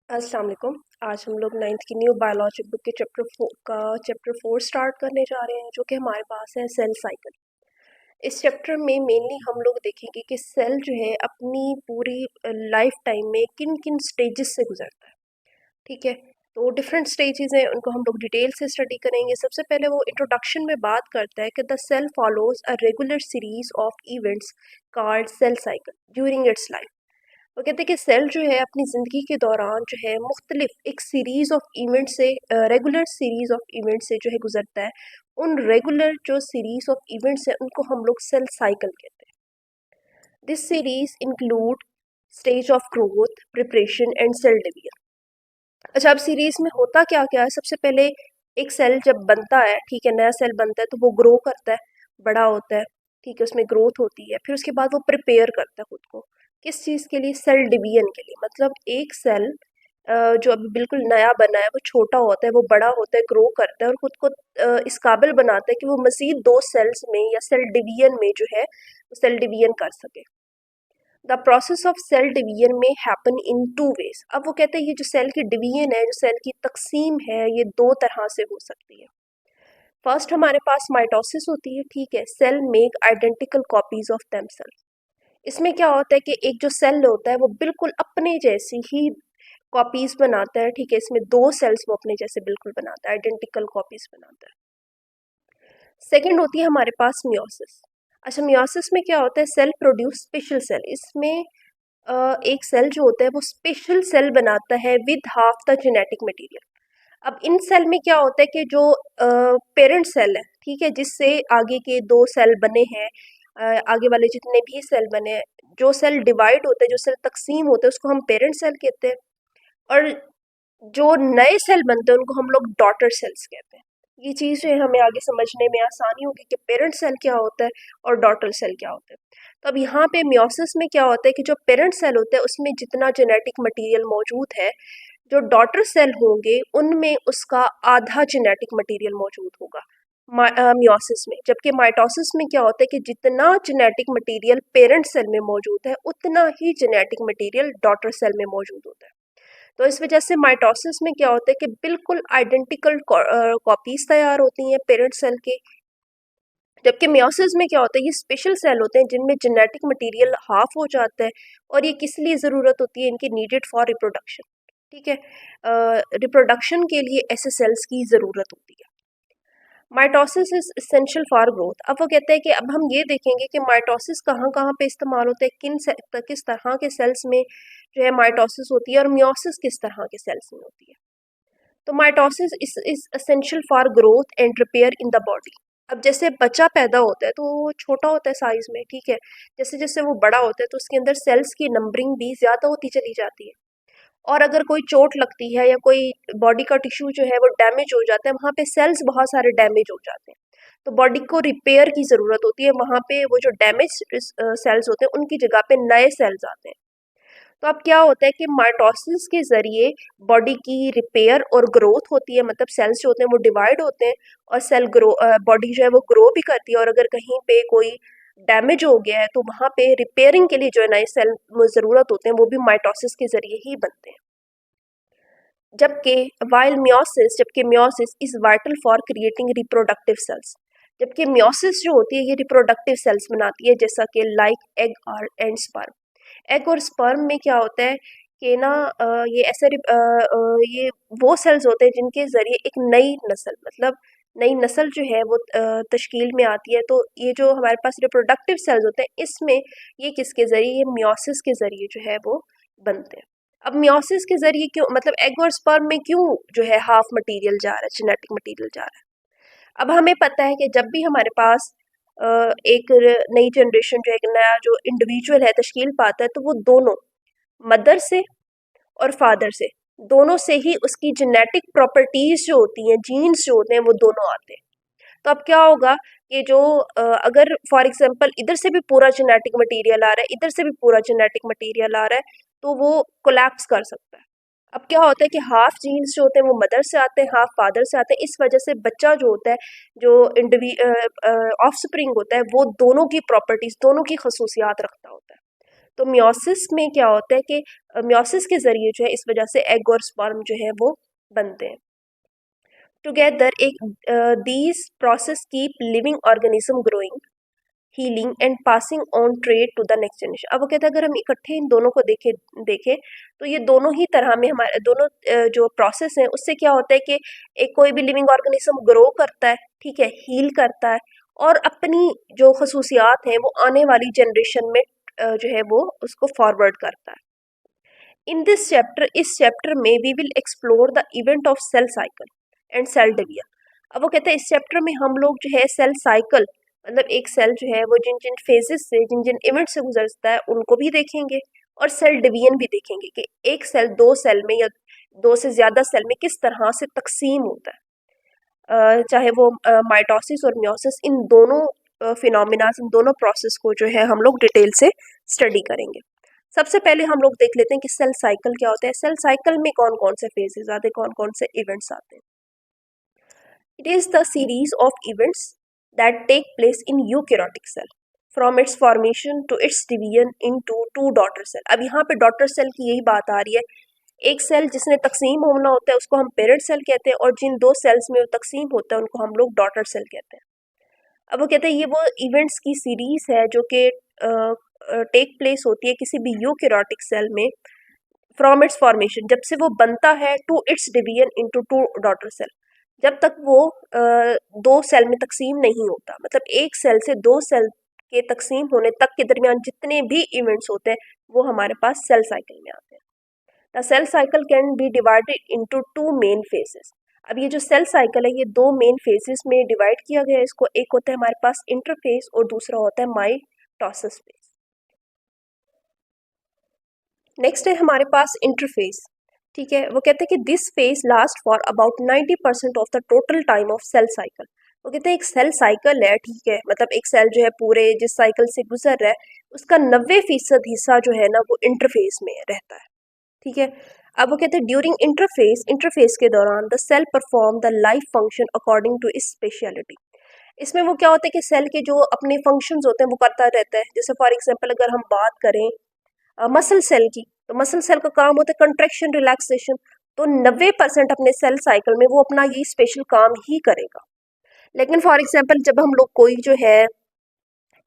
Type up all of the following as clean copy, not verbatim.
अस्सलाम वालेकुम। आज हम लोग 9th की न्यू बायोलॉजी बुक के चैप्टर 4 स्टार्ट करने जा रहे हैं, जो कि हमारे पास है सेल साइकिल। इस चैप्टर में मेनली हम लोग देखेंगे कि सेल जो है अपनी पूरी लाइफ टाइम में किन किन स्टेजेस से गुजरता है। ठीक है, तो डिफरेंट स्टेजेस हैं, उनको हम लोग डिटेल से स्टडी करेंगे। सबसे पहले वो इंट्रोडक्शन में बात करता है कि the cell follows a regular series of events called cell cycle during its life. वो कहते हैं कि सेल जो है अपनी ज़िंदगी के दौरान जो है मुख्तलिफ एक सीरीज़ ऑफ इवेंट से रेगुलर सीरीज़ ऑफ इवेंट से जो है गुजरता है। उन रेगुलर जो सीरीज़ ऑफ इवेंट्स हैं उनको हम लोग सेल साइकिल कहते हैं। This series include stage of growth, preparation and cell division. अच्छा, अब सीरीज़ में होता क्या क्या है। सबसे पहले एक सेल जब बनता है, ठीक है, नया सेल बनता है तो वो ग्रो करता है, बड़ा होता है, ठीक है, उसमें ग्रोथ होती है। फिर उसके बाद वो प्रिपेयर करता है खुद को किस चीज़ के लिए, सेल डिवीजन के लिए। मतलब एक सेल जो अभी बिल्कुल नया बना है वो छोटा होता है, वो बड़ा होता है, ग्रो करता है और खुद को इस काबिल बनाता है कि वो मज़ीद दो सेल्स में या सेल डिवीजन में जो है वो सेल डिवीजन कर सके। The process of cell division में हैपन इन टू वेज। अब वो कहते हैं ये जो सेल की डिवीजन है, जो सेल की तकसीम है, ये दो तरह से हो सकती है। फर्स्ट हमारे पास माइटोसिस होती है, ठीक है, cell make identical copies of themselves. इसमें क्या होता है कि एक जो सेल होता है वो बिल्कुल अपने जैसी ही कॉपीज बनाता है, ठीक है, इसमें दो सेल्स वो अपने जैसे बिल्कुल बनाता है, आइडेंटिकल कॉपीज बनाता है। सेकेंड होती है हमारे पास मियोसिस। अच्छा, मियोसिस में क्या होता है, सेल प्रोड्यूस स्पेशल सेल। इसमें एक सेल जो होता है वो स्पेशल सेल बनाता है with half the genetic material. अब इन सेल में क्या होता है कि जो पेरेंट सेल है, ठीक है, जिससे आगे के दो सेल बने हैं, आगे वाले जितने भी सेल बने हैं, जो सेल डिवाइड होते हैं, जो सेल तकसीम होते हैं, उसको हम पेरेंट सेल कहते हैं। और जो नए सेल बनते हैं उनको हम लोग डॉटर सेल्स कहते हैं। ये चीज़ जो है हमें आगे समझने में आसानी होगी कि पेरेंट सेल क्या होता है और डॉटर सेल क्या होता है। तो अब यहाँ पे मियोसिस में क्या होता है कि जो पेरेंट सेल होता है उसमें जितना जेनेटिक मटेरियल मौजूद है, जो डॉटर सेल होंगे उनमें उसका आधा जेनेटिक मटेरियल मौजूद होगा मियोसिस में। जबकि माइटोसिस में क्या होता है कि जितना जेनेटिक मटेरियल पेरेंट सेल में मौजूद है उतना ही जेनेटिक मटेरियल डॉटर सेल में मौजूद होता है। तो इस वजह से माइटोसिस में क्या होता है कि बिल्कुल आइडेंटिकल कॉपीज तैयार होती हैं पेरेंट सेल के। जबकि मियोसिस में क्या होता है, ये स्पेशल सेल होते हैं जिनमें जेनेटिक मटेरियल हाफ हो जाता है। और ये किस लिए ज़रूरत होती है, इनकी नीडेड फॉर रिप्रोडक्शन। ठीक है, रिप्रोडक्शन के लिए ऐसे सेल्स की ज़रूरत होती है। Mitosis is essential for growth. अब वो कहते हैं कि अब हम ये देखेंगे कि माइटोसिस कहाँ कहाँ पे इस्तेमाल होता है, किस तरह के सेल्स में जो है माइटोसिस होती है, और मियोसिस किस तरह के सेल्स में होती है। तो mitosis is essential for growth and repair in the body. अब जैसे बच्चा पैदा होता है तो वो छोटा होता है साइज में, ठीक है, जैसे जैसे वो बड़ा होता है तो उसके अंदर सेल्स की नंबरिंग भी ज़्यादा होती चली जाती है। और अगर कोई चोट लगती है या कोई बॉडी का टिश्यू जो है वो डैमेज हो जाता है, वहाँ पे सेल्स बहुत सारे डैमेज हो जाते हैं। तो बॉडी को रिपेयर की ज़रूरत होती है, वहाँ पे वो जो डैमेज सेल्स होते हैं उनकी जगह पे नए सेल्स आते हैं। तो अब क्या होता है कि माइटोसिस के ज़रिए बॉडी की रिपेयर और ग्रोथ होती है। मतलब सेल्स जो होते हैं वो डिवाइड होते हैं और बॉडी जो है वो ग्रो भी करती है। और अगर कहीं पे कोई डैमेज हो गया है तो वहाँ पे रिपेयरिंग के लिए जो है नए सेल ज़रूरत होते हैं, वो भी माइटोसिस के ज़रिए ही बनते हैं। जबकि meiosis is vital for creating reproductive cells. जबकि मियोसिस जो होती है ये रिप्रोडक्टिव सेल्स बनाती है, जैसा कि लाइक एग और एंड स्पर्म। एग और स्पर्म में क्या होता है कि ना ये वो सेल्स होते हैं जिनके ज़रिए एक नई नस्ल, मतलब नई नस्ल जो है वो तश्कील में आती है। तो ये जो हमारे पास रिप्रोडक्टिव सेल्स होते हैं इसमें ये किसके ज़रिए, ये मियोसिस के ज़रिए जो है वो बनते हैं। अब मियोसिस के ज़रिए क्यों, मतलब एग और स्पर्म में क्यों जो है हाफ मटीरियल जा रहा है, जेनेटिक मटीरियल जा रहा है। अब हमें पता है कि जब भी हमारे पास एक नई जनरेशन जो एक नया जो इंडिविजुअल है तश्कील पाता है, तो वो दोनों मदर से और फादर से, दोनों से ही उसकी जेनेटिक प्रॉपर्टीज जो होती हैं, जीन्स जो होते हैं, वो दोनों आते हैं। तो अब क्या होगा कि जो अगर फॉर एग्जांपल इधर से भी पूरा जेनेटिक मटेरियल आ रहा है, इधर से भी पूरा जेनेटिक मटेरियल आ रहा है, तो वो कोलैप्स कर सकता है। अब क्या होता है कि हाफ जीन्स जो होते हैं वो मदर से आते हैं, हाफ फादर से आते हैं। इस वजह से बच्चा जो होता है, जो ऑफस्प्रिंग होता है, वो दोनों की प्रॉपर्टीज, दोनों की खसूसियात रखता होता है। तो मियोसिस में क्या होता है कि मियोसिस के ज़रिए जो है इस वजह से एग और स्पर्म जो है वो बनते हैं। टुगेदर एक these process keep living organism growing, healing and passing on trait to the next generation. अब वो कहते हैं अगर हम इकट्ठे इन दोनों को देखें तो ये दोनों ही तरह में हमारे दोनों जो प्रोसेस हैं उससे क्या होता है कि एक कोई भी लिविंग ऑर्गेनिज्म ग्रो करता है, ठीक है, हील करता है और अपनी जो खसूसियात हैं वो आने वाली जनरेशन में जो है वो उसको फॉरवर्ड करता है। इन दिस चैप्टर, इस चैप्टर में we will explore the event of cell cycle and cell division. अब वो कहते हैं इस चैप्टर में हम लोग जो है सेल साइकिल मतलब एक सेल जो है वो जिन जिन फेजेस से जिन जिन इवेंट से गुजरता है उनको भी देखेंगे और सेल डिवीजन भी देखेंगे कि एक सेल दो सेल में या दो से ज़्यादा सेल में किस तरह से तकसीम होता है। चाहे वो माइटोसिस और मियोसिस, इन दोनों फिनोमिना, इन दोनों प्रोसेस को जो है हम लोग डिटेल से स्टडी करेंगे। सबसे पहले हम लोग देख लेते हैं कि सेल साइकिल क्या होता है। सेल साइकिल में कौन कौन से फेजेस आते हैं, कौन कौन से इवेंट्स आते हैं। It is the series of events that take place in eukaryotic cell from its formation to its division into two daughter cell. अब यहाँ पे डॉटर सेल की यही बात आ रही है। एक सेल जिसने तकसीम होना होता है उसको हम पेरेंट सेल कहते हैं और जिन दो सेल्स में वो तकसीम होता है उनको हम लोग डॉटर सेल कहते हैं। अब वो कहते हैं ये वो इवेंट्स की सीरीज है जो कि टेक प्लेस होती है किसी भी यूकैरियोटिक सेल में फ्रॉम इट्स फॉर्मेशन, जब से वो बनता है, to its division into two daughter cell, जब तक वो दो सेल में तकसीम नहीं होता। मतलब एक सेल से दो सेल के तकसीम होने तक के दरमियान जितने भी इवेंट्स होते हैं वो हमारे पास सेल साइकिल में आते हैं। The cell cycle can be divided into two main phases. अब ये जो सेल साइकिल है ये दो मेन फेजेस में डिवाइड किया गया है इसको। एक होता है हमारे पास इंटरफेज और दूसरा होता है माइटोसिस फेज। नेक्स्ट है हमारे पास इंटरफेस, ठीक है। वो कहते हैं कि this phase last for about 90% of the total time of cell cycle. वो कहते हैं एक सेल साइकिल है, ठीक है, मतलब एक सेल जो है पूरे जिस साइकिल से गुजर रहा है उसका 90% हिस्सा जो है ना वो इंटरफेस में रहता है, ठीक है। अब वो कहते हैं ड्यूरिंग इंटरफेस, इंटरफेस के दौरान the cell perform the life function according to इस स्पेशलिटी। इसमें वो क्या होता है कि सेल के जो अपने फंक्शंस होते हैं वो करता रहता है। जैसे फॉर एग्जांपल अगर हम बात करें मसल सेल की, तो मसल सेल का काम होता है कंट्रैक्शन रिलैक्सेशन। तो 90% अपने सेल साइकिल में वो अपना ये स्पेशल काम ही करेगा। लेकिन फॉर एग्जांपल जब हम लोग कोई जो है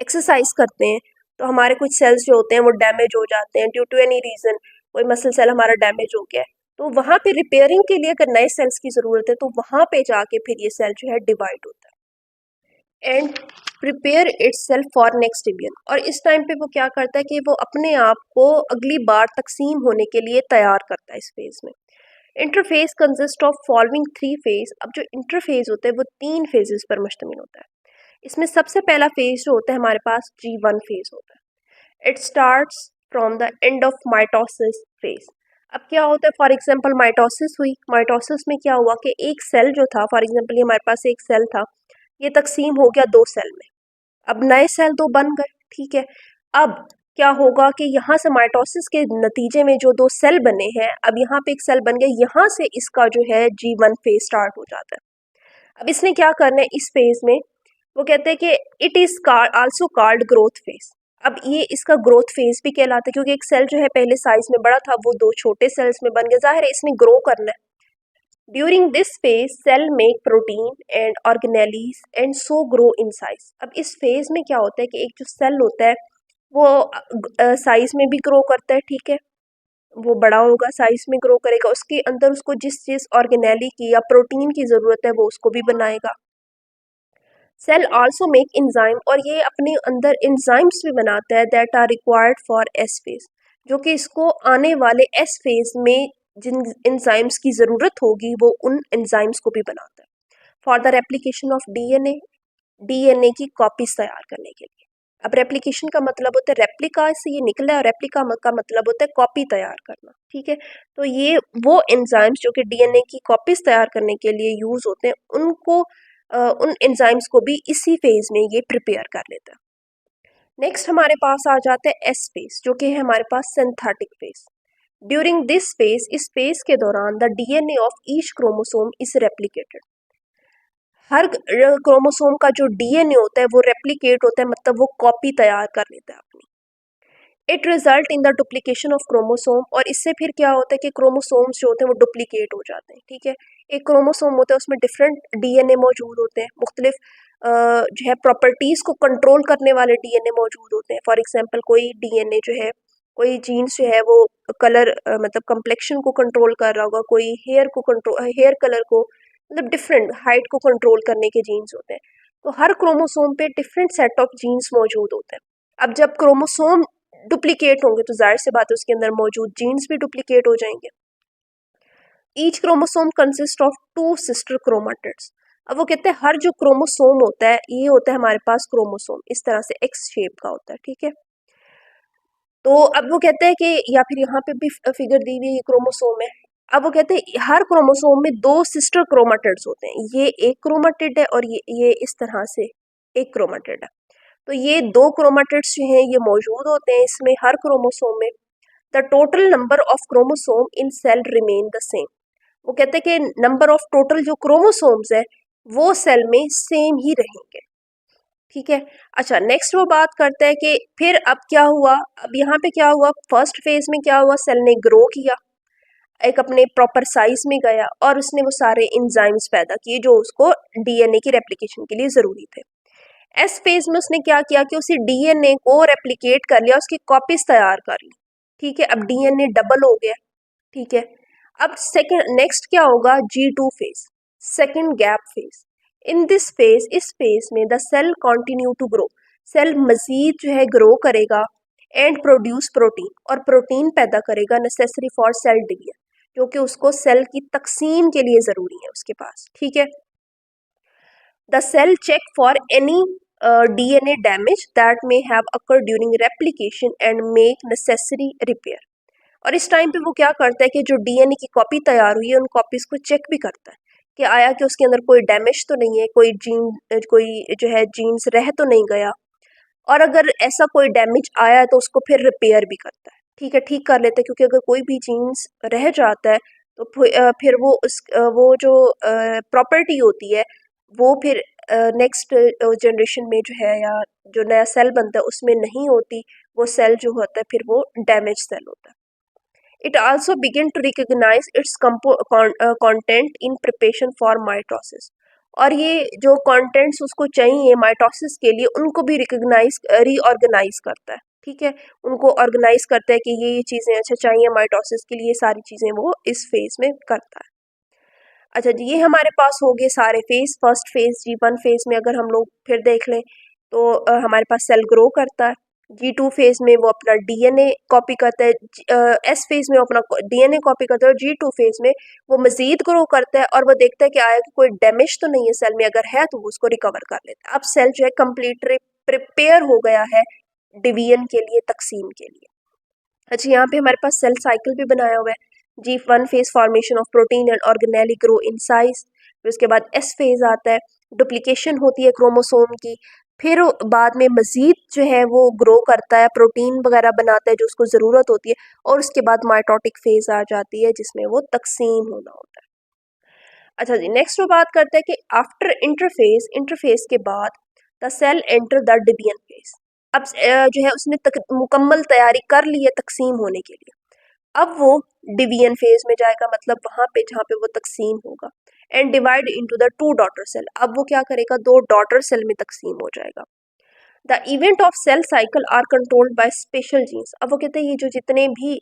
एक्सरसाइज करते हैं तो हमारे कुछ सेल्स जो होते हैं वो डैमेज हो जाते हैं ड्यू टू एनी रीज़न। कोई मसल सेल हमारा डैमेज हो गया है तो वहाँ पे रिपेयरिंग के लिए अगर नए सेल्स की ज़रूरत है तो वहाँ पे जाके फिर ये सेल जो है डिवाइड होता है and prepare it's self for next division. और इस टाइम पे वो क्या करता है कि वो अपने आप को अगली बार तकसीम होने के लिए तैयार करता है इस फेज में। Interface consist of following three phase. अब जो इंटरफेज होता है वो तीन फेजेस पर मुश्तमिल होता है। इसमें सबसे पहला फेज जो होता है हमारे पास G1 फेज होता है। It starts from the end of mitosis phase. अब क्या होता है, फॉर एग्जांपल माइटोसिस हुई, माइटोसिस में क्या हुआ कि एक सेल जो था, फॉर एग्जांपल ये हमारे पास एक सेल था, ये तकसीम हो गया दो सेल में। अब नए सेल दो बन गए, ठीक है। अब क्या होगा कि यहाँ से माइटोसिस के नतीजे में जो दो सेल बने हैं, अब यहाँ पे एक सेल बन गया, यहाँ से इसका जो है G1 फेज स्टार्ट हो जाता है। अब इसने क्या करना है इस फेज में, वो कहते हैं कि it is also called growth phase. अब ये इसका ग्रोथ फेज भी कहलाता है क्योंकि एक सेल जो है पहले साइज में बड़ा था वो दो छोटे सेल्स में बन गया, जाहिर है इसने ग्रो करना है। During this phase cell make protein and organelles and so grow in size. अब इस फेज में क्या होता है कि एक जो सेल होता है वो साइज में भी ग्रो करता है, ठीक है, वो बड़ा होगा, साइज में ग्रो करेगा, उसके अंदर उसको जिस चीज़ ऑर्गेनेली की या प्रोटीन की ज़रूरत है वो उसको भी बनाएगा। सेल आल्सो मेक एंजाइम, और ये अपने अंदर एंजाइम्स भी बनाता है that are required for S phase, जो कि इसको आने वाले एस फेज में जिन एंजाइम्स की ज़रूरत होगी वो उन एंजाइम्स को भी बनाता है for the replication of DNA, DNA की कॉपीज तैयार करने के लिए। अब रेप्लिकेशन का मतलब होता है, रेप्लिका से ये निकला है और रेप्लिका का मतलब होता है कॉपी तैयार करना, ठीक है। तो ये वो एंजाइम्स जो कि डीएनए की कॉपीज तैयार करने के लिए यूज होते हैं उनको उन एंजाइम्स को भी इसी फेज में ये प्रिपेयर कर लेता है। नेक्स्ट हमारे पास आ जाता है एस फेज, जो कि है हमारे पास synthetic phase. During this phase, इस फेज के दौरान the DNA of each chromosome is replicated. हर क्रोमोसोम का जो डीएनए होता है वो रेप्लिकेट होता है, मतलब वो कॉपी तैयार कर लेता है अपनी। It result in the duplication of chromosome, और इससे फिर क्या होता है कि क्रोमोसोम्स जो होते हैं वो डुप्लीकेट हो जाते हैं। ठीक है, एक क्रोमोसोम होता है उसमें डिफरेंट डीएनए मौजूद होते हैं, मुख्तलिफ जो है प्रॉपर्टीज़ को कंट्रोल करने वाले डीएनए मौजूद होते हैं। फॉर एग्जांपल कोई डीएनए जो है, कोई जीन्स जो है वो कलर मतलब कम्प्लेक्शन को कंट्रोल कर रहा होगा, कोई हेयर को कंट्रोल, हेयर कलर को, मतलब डिफरेंट हाइट को कंट्रोल करने के जीन्स होते हैं। तो हर क्रोमोसोम पे डिफरेंट सेट ऑफ जीन्स मौजूद होते हैं। अब जब क्रोमोसोम डुप्लीकेट होंगे तो जाहिर सी बात है उसके अंदर मौजूद जीन्स भी डुप्लीकेट हो जाएंगे। Each chromosome consist of two sister chromatids. अब वो कहते हैं हर जो क्रोमोसोम होता है, ये होता है हमारे पास क्रोमोसोम इस तरह से एक्स शेप का होता है। ठीक है, तो अब वो कहते हैं कि, या फिर यहाँ पे भी फिगर दी हुई क्रोमोसोम है। अब वो कहते हैं हर क्रोमोसोम में दो सिस्टर क्रोमाटिड्स होते हैं, ये एक क्रोमाटिड है और ये इस तरह से एक क्रोमाटिड है। तो ये दो क्रोमाटिड्स जो हैं ये मौजूद होते हैं इसमें, हर क्रोमोसोम में। The total number of chromosome in cell remain the same. वो कहते हैं कि नंबर ऑफ टोटल जो क्रोमोसोम्स है वो सेल में सेम ही रहेंगे। ठीक है, अच्छा नेक्स्ट वो बात करते हैं कि फिर अब क्या हुआ। अब यहाँ पे क्या हुआ, फर्स्ट फेज में क्या हुआ, सेल ने ग्रो किया, एक अपने प्रॉपर साइज में गया और उसने वो सारे एंजाइम्स पैदा किए जो उसको डीएनए की रेप्लिकेशन के लिए जरूरी थे। एस फेज में उसने क्या किया कि उसी डीएनए को रेप्लिकेट कर लिया, उसकी कॉपीज तैयार कर ली। ठीक है, अब डीएनए डबल हो गया। ठीक है, अब सेकंड नेक्स्ट क्या होगा, G2 phase, second gap phase. In this phase, इस फेज में the cell continue to grow, cell मजीद जो है ग्रो करेगा एंड प्रोड्यूस प्रोटीन, और प्रोटीन पैदा करेगा नेसेसरी फॉर सेल डिवीजन, जो कि उसको सेल की तकसीम के लिए जरूरी है उसके पास। ठीक है, the cell check for any DNA damage that may have occur during replication and make necessary repair. और इस टाइम पे वो क्या करता है कि जो डीएनए की कॉपी तैयार हुई है उन कॉपीज को चेक भी करता है कि आया कि उसके अंदर कोई डैमेज तो नहीं है, कोई जीन कोई जो है जीन्स रह तो नहीं गया, और अगर ऐसा कोई डैमेज आया है तो उसको फिर रिपेयर भी करता है। ठीक है, ठीक कर लेते हैं, क्योंकि अगर कोई भी जीन्स रह जाता है तो फिर वो वो जो प्रॉपर्टी होती है वो फिर नेक्स्ट जनरेशन में जो है, या जो नया सेल बनता है उसमें नहीं होती, वो सेल जो होता है फिर वो डैमेज सेल होता है। It also begin to recognize its content in preparation for mitosis। और ये जो कंटेंट्स उसको चाहिए माइटोसिस के लिए उनको भी रिकग्नाइज रीऑर्गेनाइज करता है। ठीक है, उनको ऑर्गेनाइज करता है कि ये चीज़ें अच्छा चाहिए माइटोसिस के लिए, सारी चीज़ें वो इस फेज में करता है। अच्छा जी, ये हमारे पास हो गए सारे phase. First phase G1 phase में अगर हम लोग फिर देख लें तो हमारे पास सेल ग्रो करता है। G2 फेज में वो अपना डीएनए कॉपी करता है, एस फेज में वो अपना डीएनए कॉपी करता है, और G2 फेज में वो मजीद ग्रो करता है और वो देखता है कि आया कि कोई डैमेज तो नहीं है सेल में, अगर है तो वो उसको रिकवर कर लेता है। अब सेल जो है कम्प्लीट प्रिपेयर हो गया है डिवीजन के लिए, तकसीम के लिए। अच्छा, यहाँ पे हमारे पास सेल साइकिल भी बनाया हुआ है। G1 phase formation of protein and organelle grow in size, फिर उसके बाद एस फेज आता है, डुप्लीकेशन होती है क्रोमोसोम की, फिर बाद में मजीद जो है वो ग्रो करता है, प्रोटीन वगैरह बनाता है जो उसको ज़रूरत होती है, और उसके बाद माइटोटिक फेज आ जाती है जिसमें वो तकसीम होना होता है। अच्छा जी, नेक्स्ट वो बात करते हैं कि आफ्टर इंटरफेज, इंटरफेज के बाद the cell enter the division phase. अब जो है उसने मुकम्मल तैयारी कर ली है तकसीम होने के लिए, अब वो डिवीजन फेज में जाएगा, मतलब वहां पे जहाँ पे वो तकसीम होगा, and divide into the two daughter cell. अब वो क्या करेगा, दो डॉटर सेल में तकसीम हो जाएगा। The event of cell cycle are controlled by special genes. अब वो कहते हैं ये जो जितने भी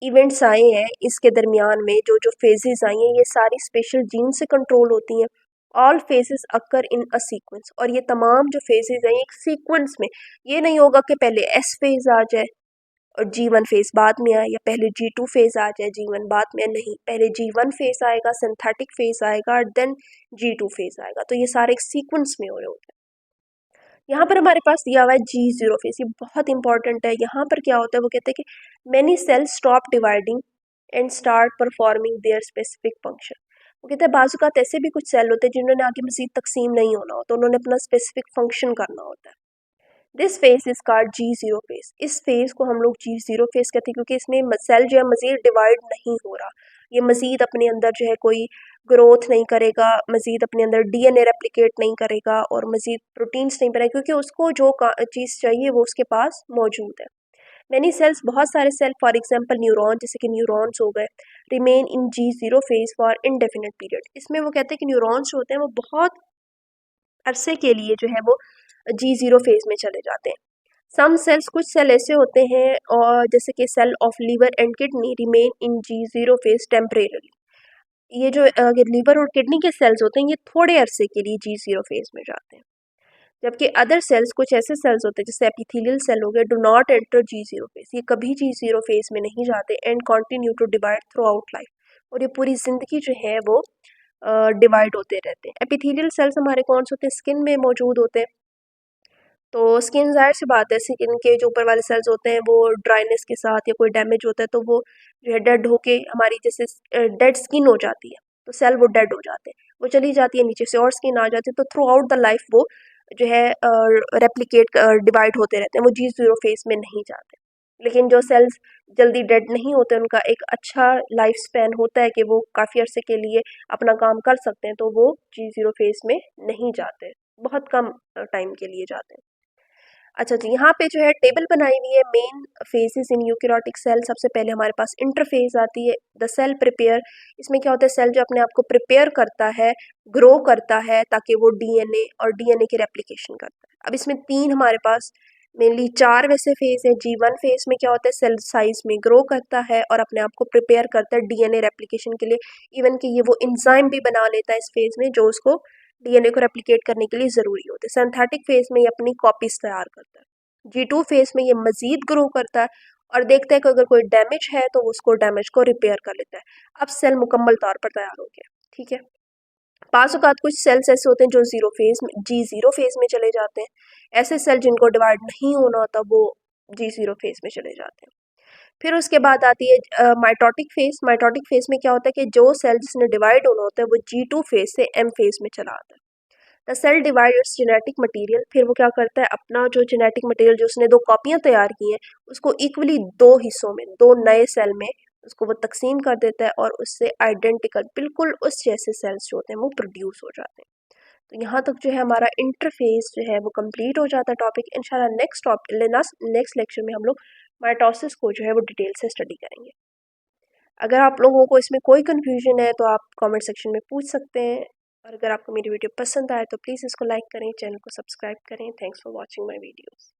इवेंट्स आए हैं इसके दरमियान में, जो जो फेजेस आई हैं, ये सारी स्पेशल जीन से कंट्रोल होती हैं। All phases occur in a sequence, और ये तमाम जो फेजेस हैं एक सीक्वेंस में, ये नहीं होगा कि पहले एस फेज आ जाए और G1 फेज बाद में आए, या पहले G2 फेज आ जाए G1 बाद में, नहीं, पहले G1 फेज आएगा, सिंथेटिक फेज आएगा और देन G2 फेज आएगा। तो ये सारे एक सीक्वेंस में हो रहे होते हैं। यहाँ पर हमारे पास दिया हुआ है G0 फेज, ये बहुत इंपॉर्टेंट है। यहाँ पर क्या होता है, वो कहते हैं कि many cells stop dividing and start performing their specific function. वो कहते हैं बाजुकात ऐसे भी कुछ सेल होते हैं जिन्होंने आगे मजीद तकसीम नहीं होना होता, उन्होंने अपना स्पेसिफिक फंक्शन करना होता है। This phase is called G0 phase. इस फेज को हम लोग G0 फेज कहते हैं क्योंकि इसमें सेल जो है मजीद डिवाइड नहीं हो रहा, ये मजीद अपने अंदर जो है कोई ग्रोथ नहीं करेगा, मजीद अपने अंदर डीएनए रेप्लिकेट नहीं करेगा और मजीद प्रोटीन्स नहीं बनाए, क्योंकि उसको जो चीज़ चाहिए वो उसके पास मौजूद है। मैनी सेल्स, बहुत सारे सेल, फॉर एग्जांपल न्यूरॉन, जैसे कि न्यूरॉन्स हो गए, remain in G0 phase for indefinite period. इसमें वो कहते हैं कि न्यूरॉन्स जो होते हैं वो बहुत अरसे के लिए जो है वो G0 फेज में चले जाते हैं। सम सेल्स, कुछ सेल ऐसे होते हैं, और जैसे कि cell of liver and kidney remain in G0 phase temporarily. ये जो लीवर और किडनी के सेल्स होते हैं ये थोड़े अरसे के लिए G0 फेज में जाते हैं। जबकि अदर सेल्स, कुछ ऐसे सेल्स होते हैं जैसे एपिथेलियल सेल हो गए, do not enter G0 phase, ये कभी G0 फेज में नहीं जाते and continue to divide throughout life, और ये पूरी जिंदगी जो है वो डिवाइड होते रहते हैं। एपिथेलियल सेल्स हमारे कौन से होते हैं, स्किन में मौजूद होते हैं। तो स्किन, जाहिर सी बात है, स्किन के जो ऊपर वाले सेल्स होते हैं वो ड्राइनेस के साथ या कोई डैमेज होता है तो वो जो है डेड होके हमारी जैसे डेड स्किन हो जाती है, तो सेल वो डेड हो जाते हैं, वो चली जाती है नीचे से और स्किन आ जाती है, तो थ्रू आउट द लाइफ वो जो है रेप्लिकेट डिवाइड होते रहते हैं, वो G0 फेज में नहीं जाते। लेकिन जो सेल्स जल्दी डेड नहीं होते उनका एक अच्छा लाइफ स्पैन होता है कि वो काफ़ी अरसे के लिए अपना काम कर सकते हैं, तो वो G0 फेज में नहीं जाते, बहुत कम टाइम के लिए जाते हैं। अच्छा जी, यहाँ पे जो है टेबल बनाई हुई है main phases in eukaryotic cell. सबसे पहले हमारे पास इंटरफेज आती है, द सेल प्रिपेयर। इसमें क्या होता है, सेल जो अपने आप को प्रिपेयर करता है, ग्रो करता है ताकि वो डीएनए और डीएनए की रेप्लिकेशन करता है। अब इसमें तीन हमारे पास मेनली चार वैसे फेज है। G1 फेज में क्या होता है, सेल साइज में ग्रो करता है और अपने आप को प्रिपेयर करता है डीएनए रेप्लिकेशन के लिए। इवन कि ये वो इंजाइम भी बना लेता है इस फेज में जो उसको डीएनए को रेप्लिकेट करने के लिए ज़रूरी होते हैं। सिंथेटिक फेज में ये अपनी कॉपीज तैयार करता है। G2 फेज में ये मजीद ग्रो करता है और देखता है कि अगर कोई डैमेज है तो उसको डैमेज को रिपेयर कर लेता है। अब सेल मुकम्मल तौर पर तैयार हो गया। ठीक है, पास औकात कुछ सेल्स ऐसे होते हैं जो G0 फेज में चले जाते हैं। ऐसे सेल जिनको डिवाइड नहीं होना होता वो G0 फेज में चले जाते हैं। फिर उसके बाद आती है माइटोटिक फेज। माइटोटिक फेज में क्या होता है कि जो सेल जिसने डिवाइड होना होता है वो G2 फेज से M फेज में चला आता है। The cell divide its genetic material. फिर वो क्या करता है, अपना जो जेनेटिक मटेरियल जो उसने दो कॉपियां तैयार की हैं उसको इक्वली दो हिस्सों में, दो नए सेल में उसको वो तकसीम कर देता है और उससे आइडेंटिकल, बिल्कुल उस जैसे सेल्स जो होते हैं वो प्रोड्यूस हो जाते हैं। तो यहाँ तक जो है हमारा इंटरफेस जो है वो कंप्लीट हो जाता है टॉपिक। इंशाल्लाह नेक्स्ट लेक्चर में हम लोग माइटोसिस को जो है वो डिटेल से स्टडी करेंगे। अगर आप लोगों को इसमें कोई कन्फ्यूजन है तो आप कमेंट सेक्शन में पूछ सकते हैं, और अगर आपको मेरी वीडियो पसंद आए तो प्लीज़ इसको लाइक करें, चैनल को सब्सक्राइब करें। Thanks for watching my videos.